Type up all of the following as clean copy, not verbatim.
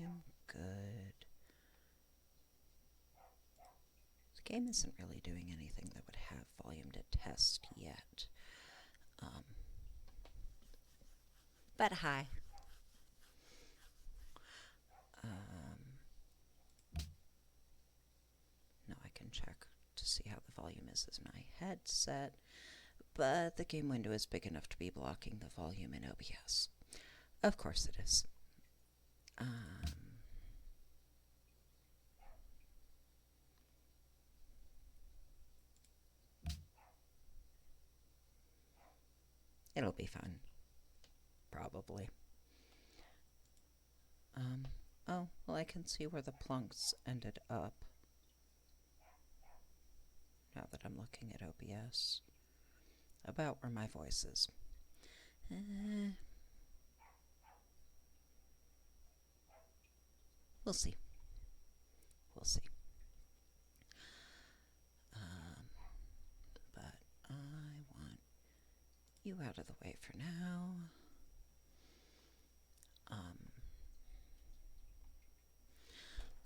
volume, good. This game isn't really doing anything that would have volume to test yet. But hi. Now I can check to see how the volume is as my headset, but the game window is big enough to be blocking the volume in OBS. Of course it is. It'll be fun. Probably. Oh, well, I can see where the plunks ended up. Now that I'm looking at OBS. About where my voice is. We'll see. We'll see. But I want you out of the way for now.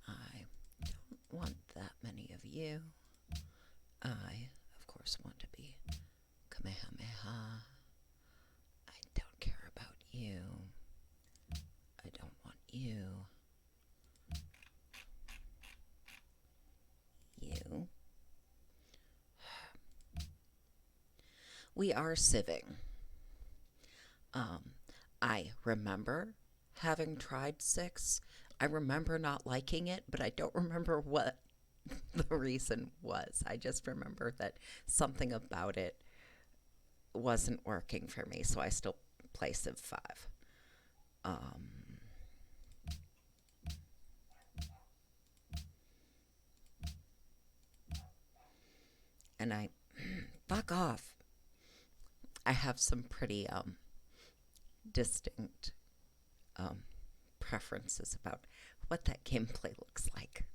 I don't want that many of you. I, of course, want to be Kamehameha. I don't care about you. I don't want you. You. We are civing. I remember having tried 6. I remember not liking it, but I don't remember what the reason was. I just remember that something about it wasn't working for me, so I still play Civ 5. And I fuck off. I have some pretty distinct preferences about what that gameplay looks like.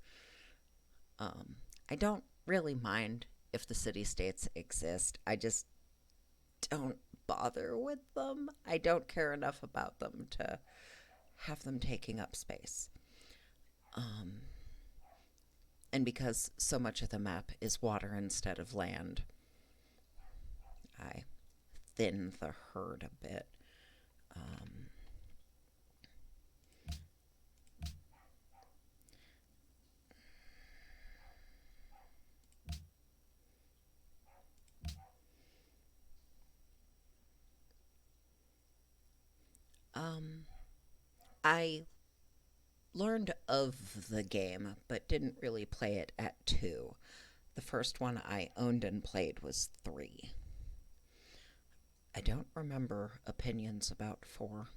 I don't really mind if the city-states exist. I just don't bother with them. I don't care enough about them to have them taking up space. And because so much of the map is water instead of land, I thin the herd a bit. I learned of the game, but didn't really play it at 2. The first one I owned and played was 3. I don't remember opinions about 4.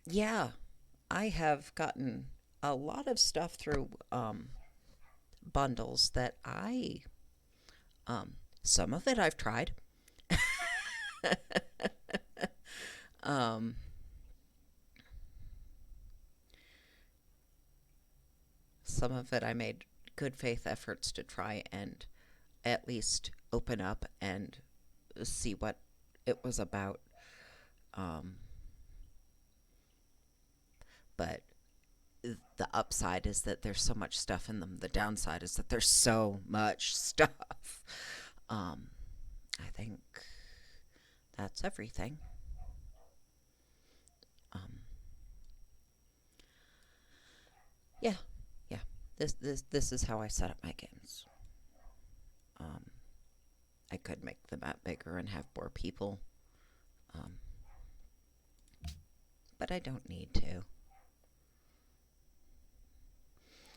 Yeah, I have gotten a lot of stuff through bundles that some of it I've tried. Some of it I made good faith efforts to try and at least open up and see what it was about. But the upside is that there's so much stuff in them. The downside is that there's so much stuff. I think that's everything. Yeah. This is how I set up my games. I could make the map bigger and have more people, but I don't need to.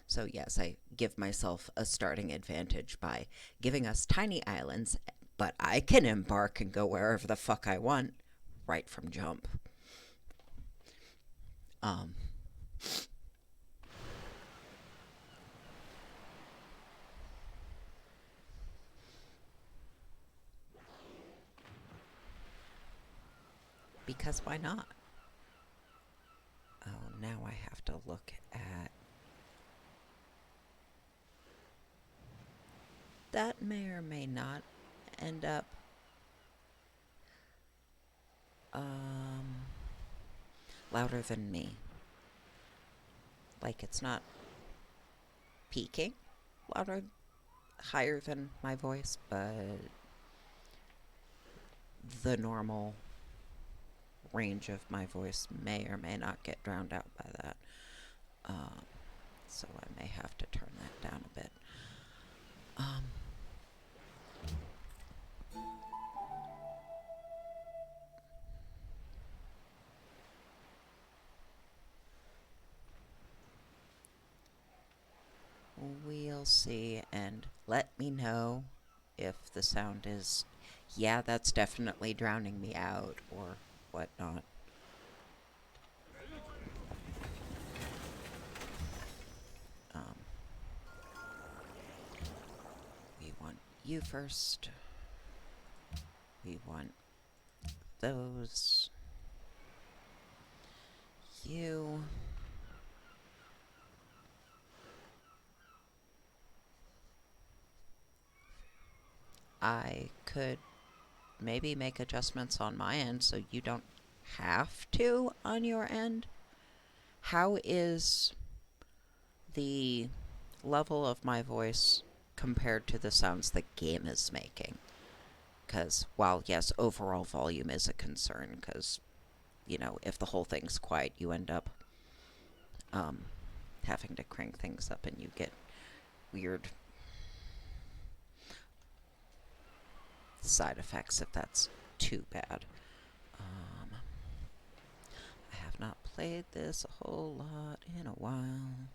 So yes, I give myself a starting advantage by giving us tiny islands, but I can embark and go wherever the fuck I want right from jump. Because why not? Oh, now I have to look at that may or may not end up louder than me. Like, it's not peaking louder, higher than my voice, but the normal range of my voice may or may not get drowned out by that. So I may have to turn that down a bit. We'll see, and let me know if the sound is, yeah, that's definitely drowning me out, or whatnot. We want you first. We want those. You. I could maybe make adjustments on my end so you don't have to on your end. How is the level of my voice compared to the sounds the game is making? Because while, yes, overall volume is a concern, because, you know, if the whole thing's quiet, you end up having to crank things up and you get weird side effects if that's too bad. I have not played this a whole lot in a while,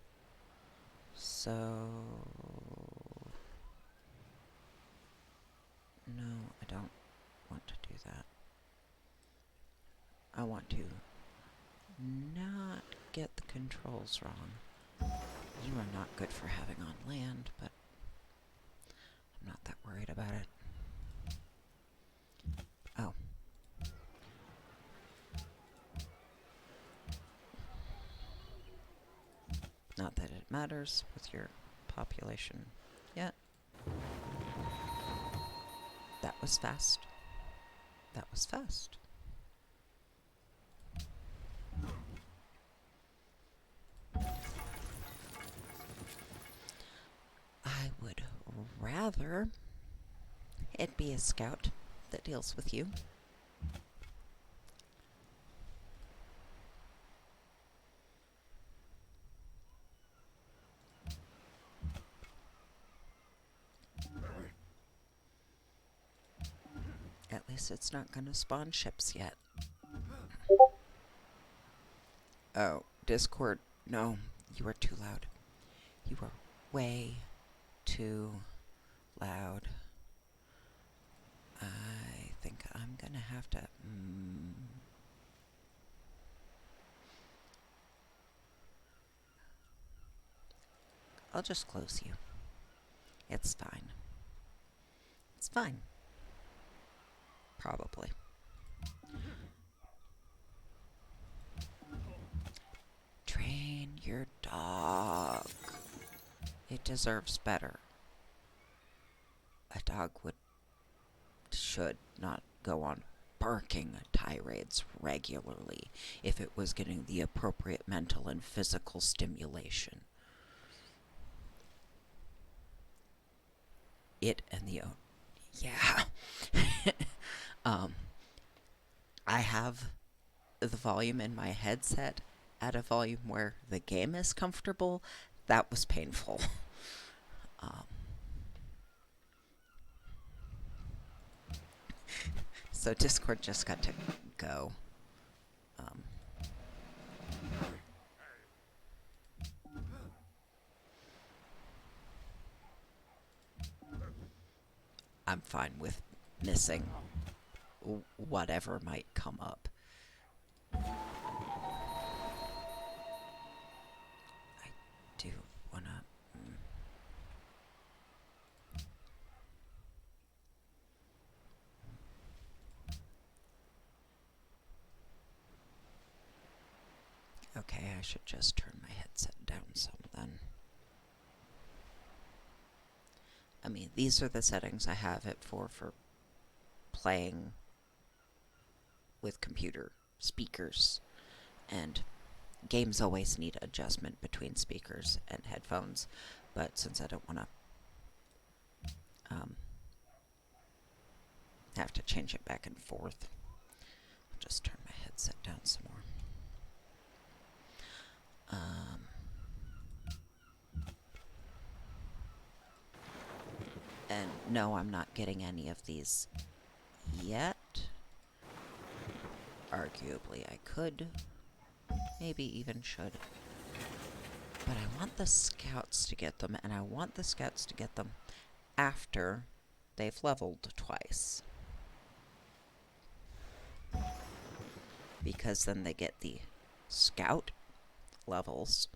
so no, I don't want to do that. I want to not get the controls wrong. You are not good for having on land, but I'm not that worried about it. Oh. Not that it matters with your population yet. That was fast. That was fast. I would rather it be a scout that deals with you. At least it's not going to spawn ships yet. Oh, Discord, no, you are too loud. You are way too loud. I think I'm going to have to... I'll just close you. It's fine. It's fine. Probably. Train your dog. It deserves better. A dog should not go on barking tirades regularly if it was getting the appropriate mental and physical stimulation. It and the yeah. I have the volume in my headset at a volume where the game is comfortable. That was painful. So Discord just got to go. I'm fine with missing whatever might come up. I do wanna... Okay, I should just turn my headset down some then. I mean, these are the settings I have it for playing with computer speakers, and games always need adjustment between speakers and headphones, but since I don't want to have to change it back and forth, I'll just turn my headset down some more. And no, I'm not getting any of these yet. Arguably, I could. Maybe even should. But I want the scouts to get them, and I want the scouts to get them after they've leveled twice. Because then they get the scout levels,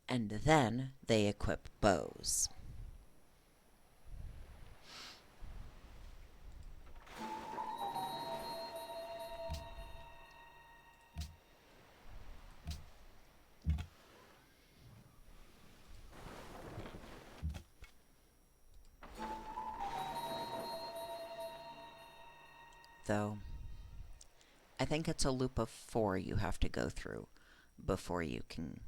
and then they equip bows. Though, I think it's a loop of 4 you have to go through before you can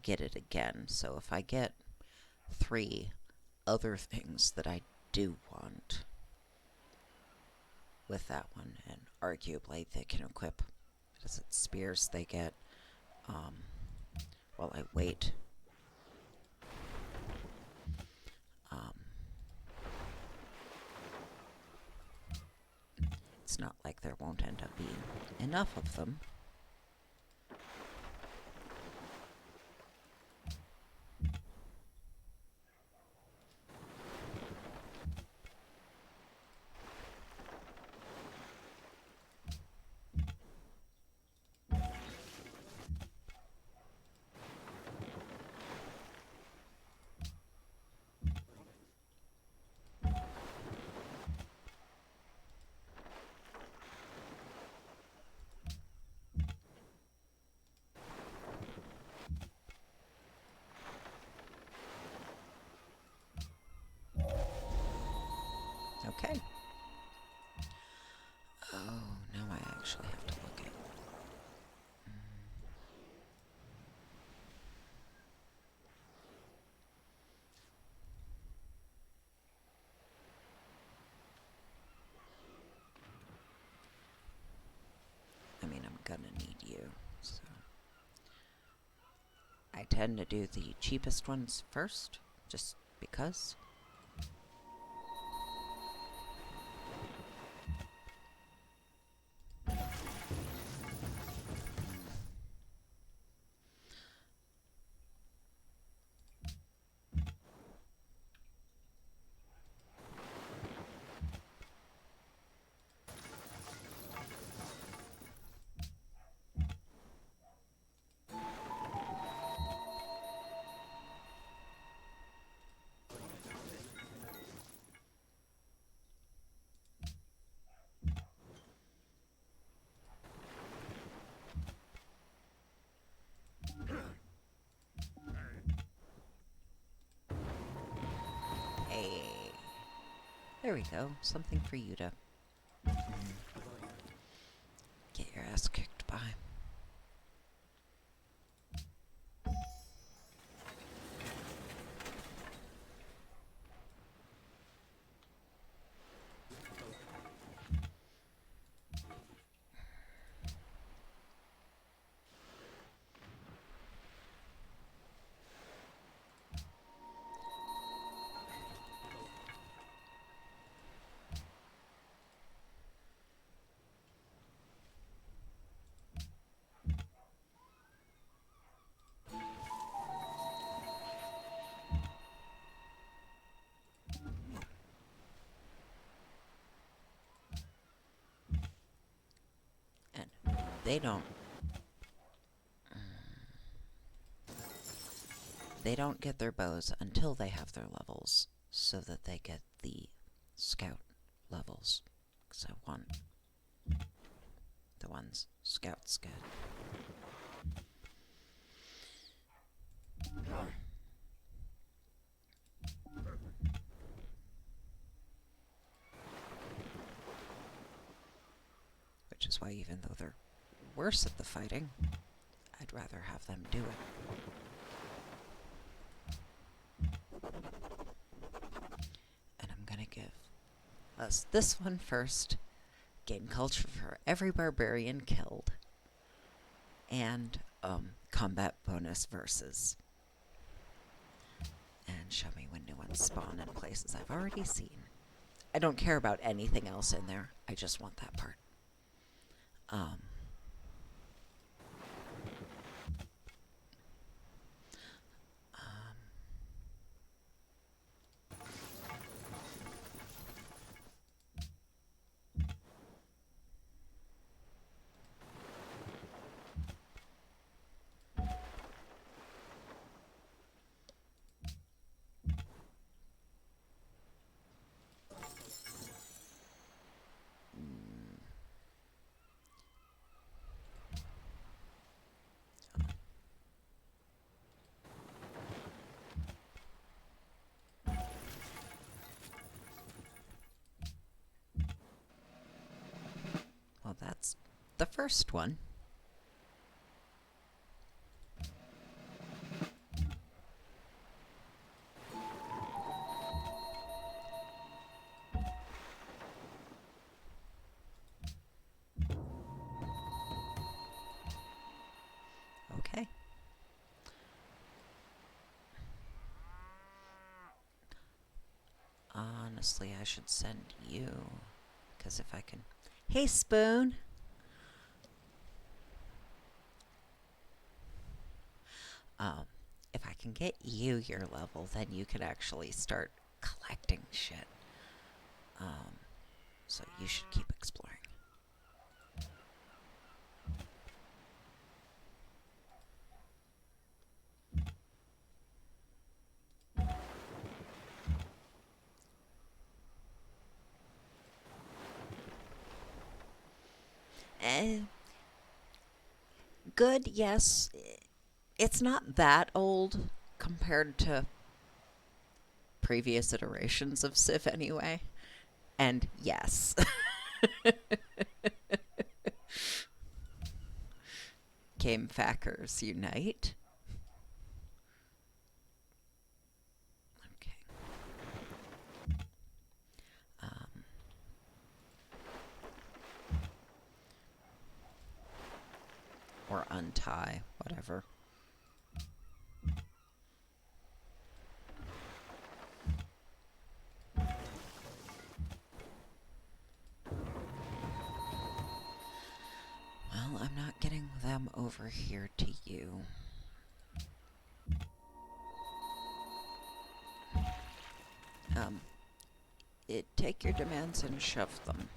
get it again. So if I get 3 other things that I do want with that one, and arguably they can equip, because it's spears they get, while I wait. It's not like there won't end up being enough of them. Okay. Oh, now I actually have to look at... I mean, I'm gonna need you, so... I tend to do the cheapest ones first, just because. Hey. There we go. Something for you to get your ass kicked by. And they don't get their bows until they have their levels, so that they get the scout levels. Because I want the ones scouts get. even though they're worse at the fighting, I'd rather have them do it. And I'm gonna give us this one first. Gain culture for every barbarian killed. And combat bonus versus. And show me when new ones spawn in places I've already seen. I don't care about anything else in there. I just want that part. Well, that's the first one. Okay. Honestly, I should send you, because if I can... Hey, Spoon! If I can get you your level, then you could actually start collecting shit. So you should keep exploring. Good, yes. It's not that old compared to previous iterations of Civ anyway. And yes. Game Fackers unite. Okay. Or untie, whatever. Well, I'm not getting them over here to you. Take your demands and shove them.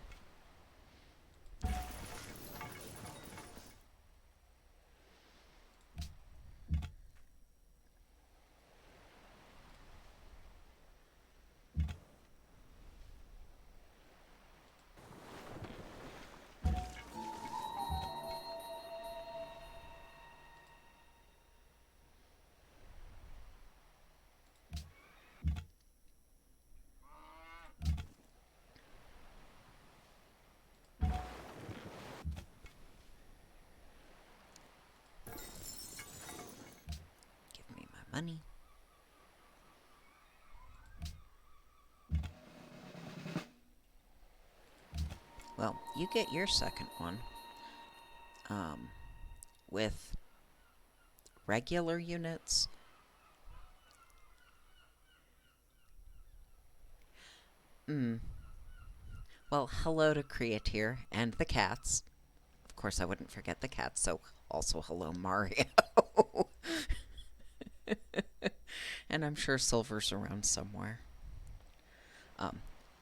Money. Well, you get your second one. With regular units. Well, hello to Createer and the cats. Of course, I wouldn't forget the cats, so also hello, Mario. And I'm sure Silver's around somewhere.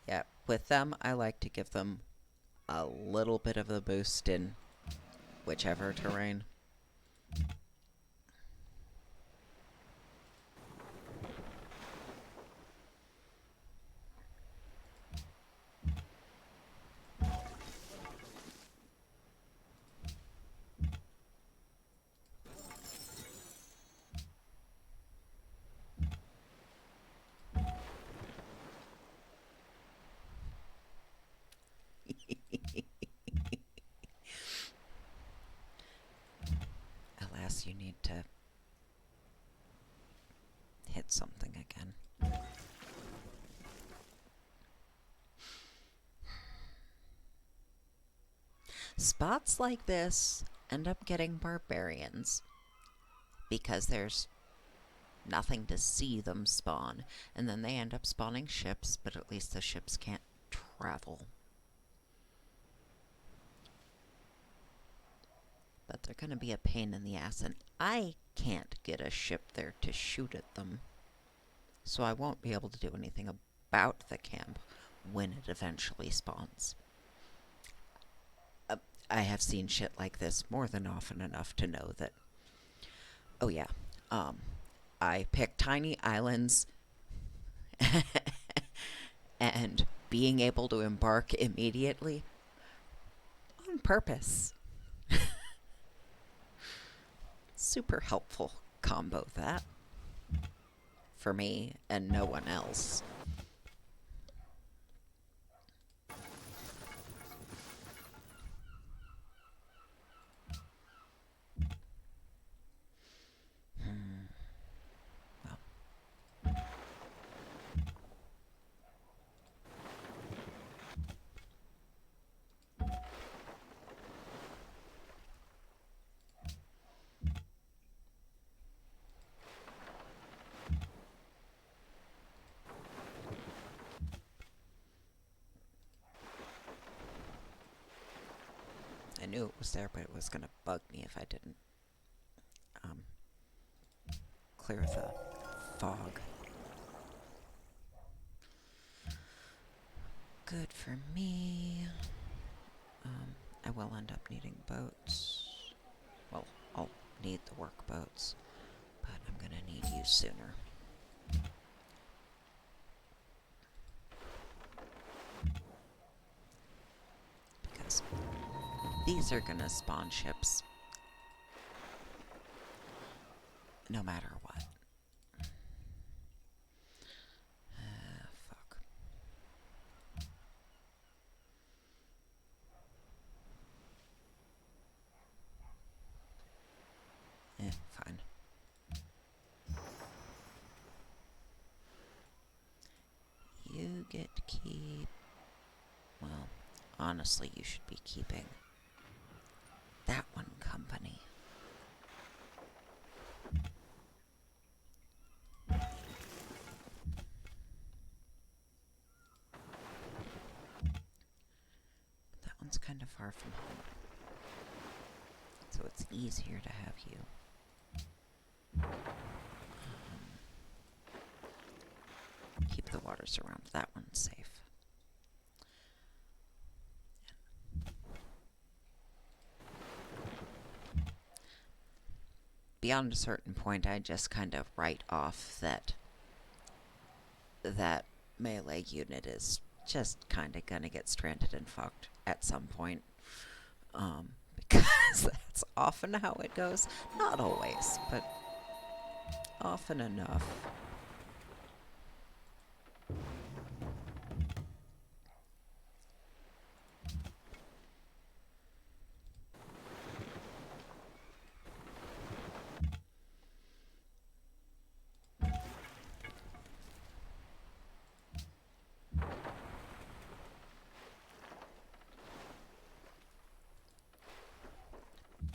Yeah, with them, I like to give them a little bit of a boost in whichever terrain. because you need to hit something again. Spots like this end up getting barbarians because there's nothing to see them spawn, and then they end up spawning ships, but at least the ships can't travel. But they're going to be a pain in the ass, and I can't get a ship there to shoot at them, so I won't be able to do anything about the camp when it eventually spawns. I have seen shit like this more than often enough to know that, oh yeah, I pick tiny islands and being able to embark immediately on purpose. Super helpful combo, that, for me and no one else. I knew it was there, but it was going to bug me if I didn't clear the fog. Good for me. I will end up needing boats. Well, I'll need the work boats, but I'm going to need you sooner. Because these are going to spawn ships no matter what. Fuck. Fine. You get to keep... Well, honestly, you should be keeping that one company. That one's kind of far from home, so it's easier to have you. Keep the waters around that one safe. Beyond a certain point, I just kind of write off that melee unit is just kind of gonna get stranded and fucked at some point. Because that's often how it goes. Not always, but often enough.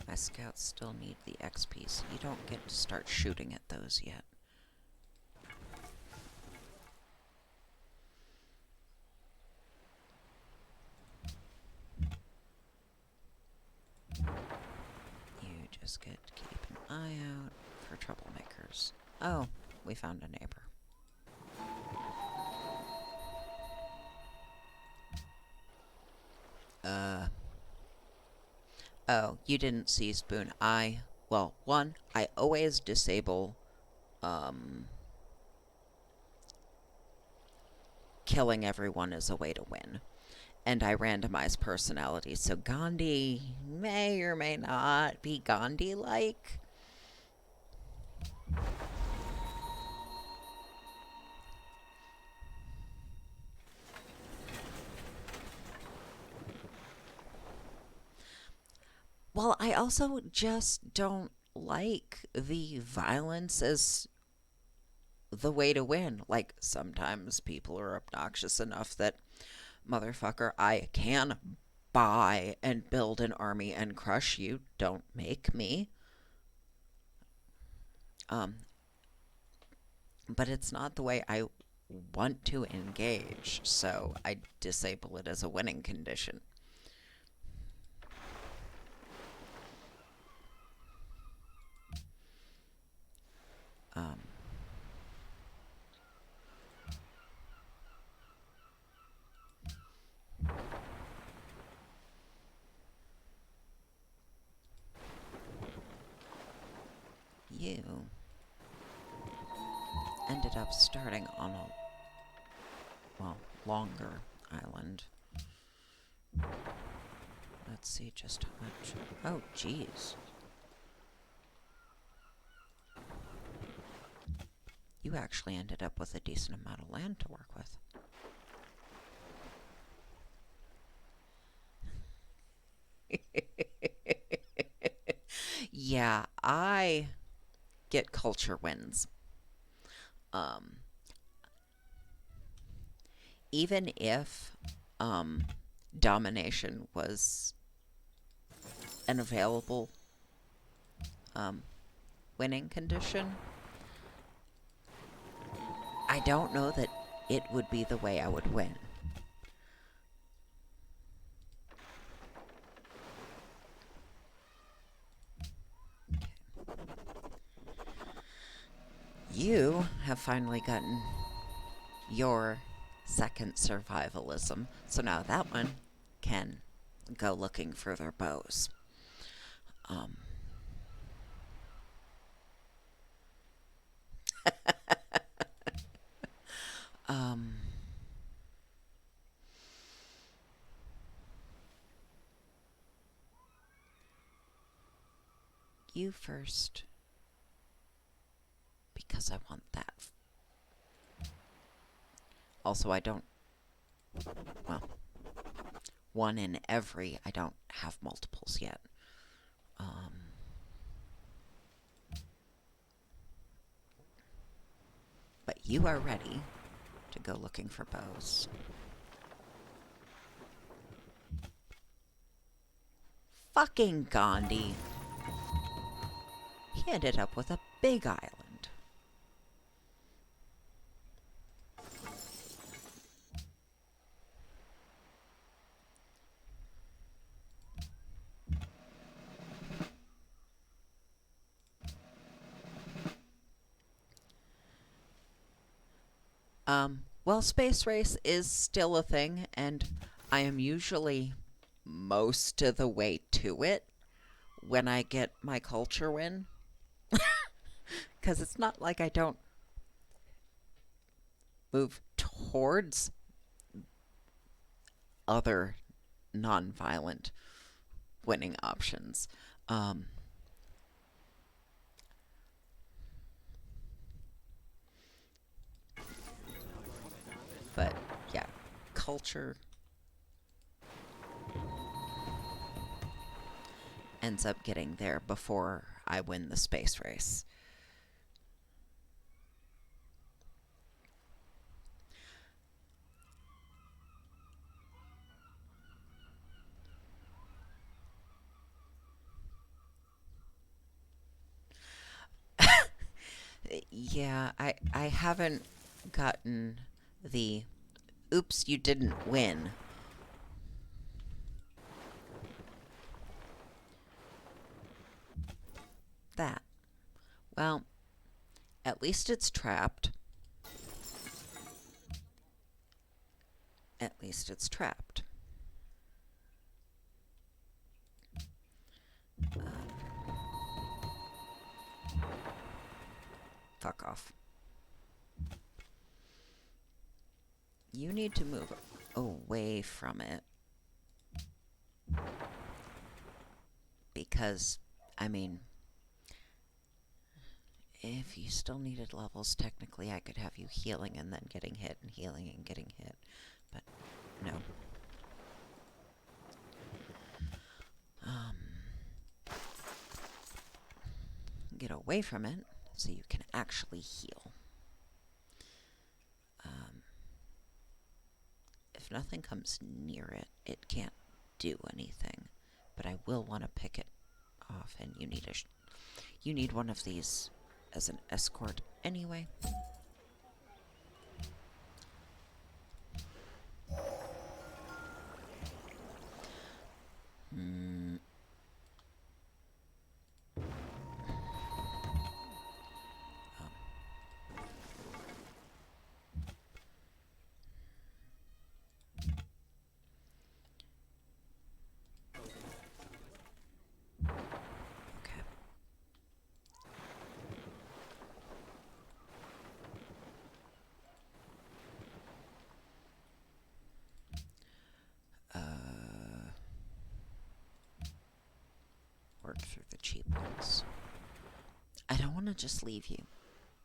My scouts still need the XP, so you don't get to start shooting at those yet. You just get to keep an eye out for troublemakers. Oh, we found a neighbor. Oh, you didn't see Spoon. Well, one, I always disable, killing everyone is a way to win. And I randomize personalities, so Gandhi may or may not be Gandhi-like. Well, I also just don't like the violence as the way to win. Like, sometimes people are obnoxious enough that, motherfucker, I can buy and build an army and crush you. Don't make me. But it's not the way I want to engage, so I disable it as a winning condition. You ended up starting on a, well, longer island. Let's see just how much. Oh, jeez. You actually ended up with a decent amount of land to work with. Yeah, I get culture wins. Even if domination was an available winning condition, I don't know that it would be the way I would win. You have finally gotten your second survivalism, so now that one can go looking for their bows. You first, because I want that. Also, I don't, well, one in every, I don't have multiples yet. But you are ready to go looking for bows. Fucking Gandhi. He ended up with a big island. Well, space race is still a thing, and I am usually most of the way to it when I get my culture win. Because it's not like I don't move towards other non-violent winning options. But yeah, culture ends up getting there before I win the space race. Yeah, I haven't gotten the oops, you didn't win. That. Well, at least it's trapped. At least it's trapped. Fuck off. You need to move away from it. Because, I mean, if you still needed levels, technically I could have you healing and then getting hit and healing and getting hit. But, no. get away from it so you can actually heal. If nothing comes near it, it can't do anything. But I will want to pick it off, and you need one of these as an escort anyway. Work through the cheap ones. I don't want to just leave you.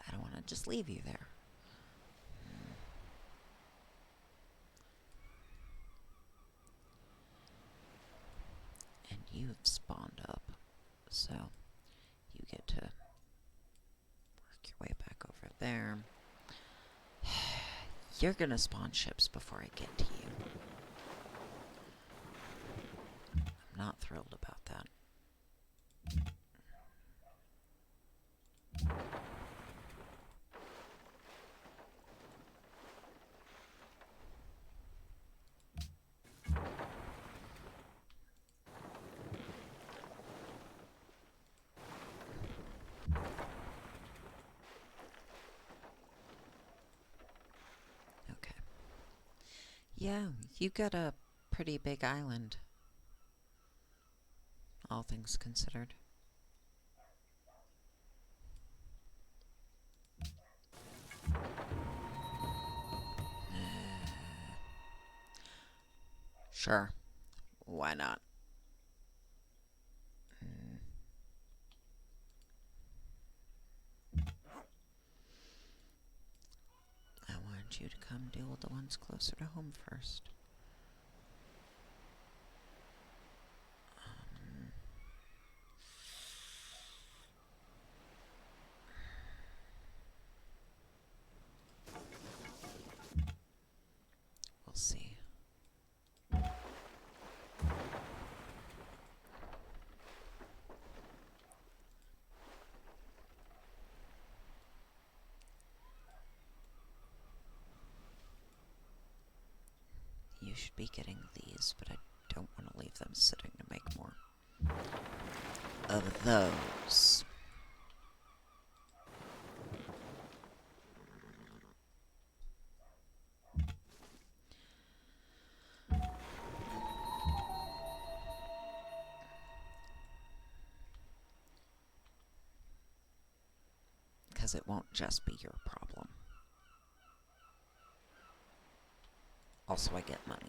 I don't want to just leave you there. And you have spawned up, so you get to work your way back over there. You're gonna spawn ships before I get to you. I'm not thrilled about that. Okay. Yeah, you got a pretty big island, all things considered. Sure. Why not? I wanted you to come deal with the ones closer to home first. We'll see. You should be getting these, but I don't want to leave them sitting to make more of those. Because it won't just be your problem. Also, I get money.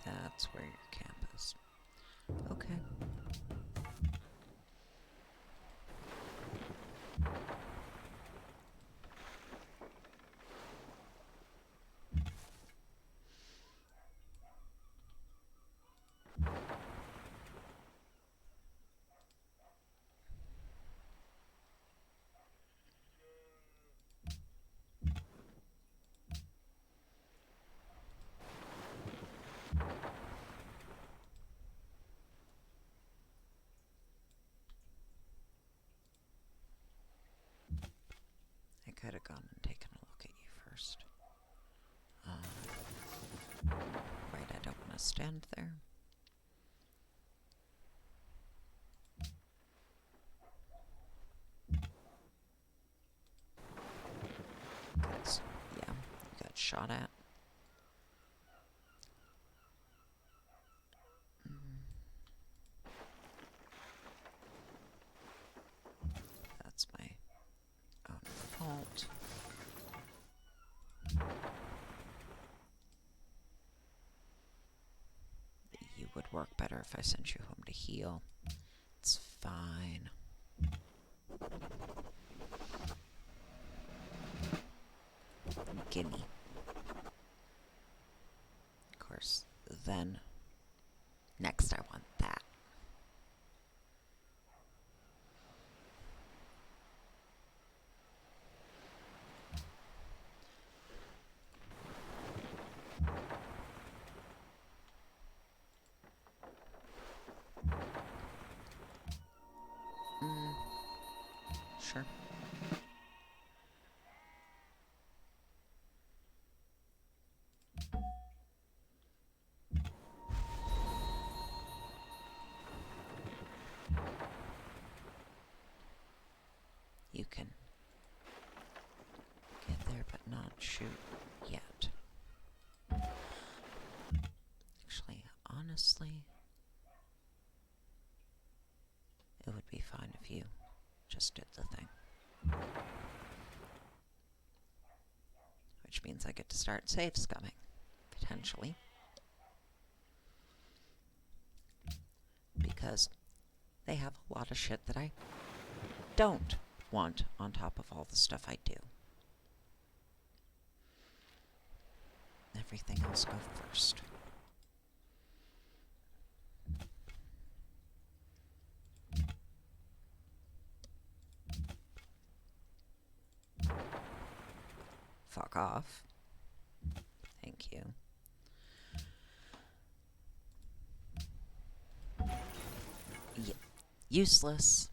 That's where your camp is. Okay. I could have gone and taken a look at you first. Right, I don't want to stand there. Yeah, you got shot at. if I sent you home to heal. It's fine. Gimme. Of course, then next I want that. Sure. You can get there but not shoot yet. Actually, honestly, it would be fine if you just did the thing. Which means I get to start save scumming, potentially. Because they have a lot of shit that I don't want on top of all the stuff I do. Everything else go first. Fuck off. Thank you. Useless.